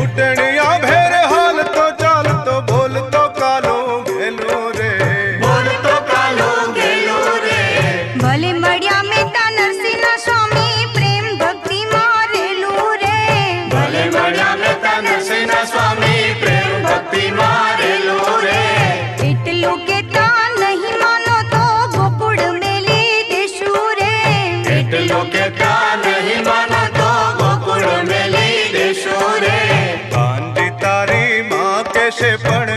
घुटनिया भेर हाल तो चाल तो बोल तो कालो गेलो रे, बोल तो कालो गेलो रे। भले मड़िया मेता नरसिंह स्वामी प्रेम भक्ति मारेलू रे, भले मड़िया मेता नरसिंह स्वामी प्रेम भक्ति मारेलो रे। એટલું કેતા નહીં માનો તો ગોકુળ મેલી દેશુ રે, એટલું કેતા નહીં માનો તો ગોકુળ મેલી દેશો રે। कांजी तारी माँ कैसे पण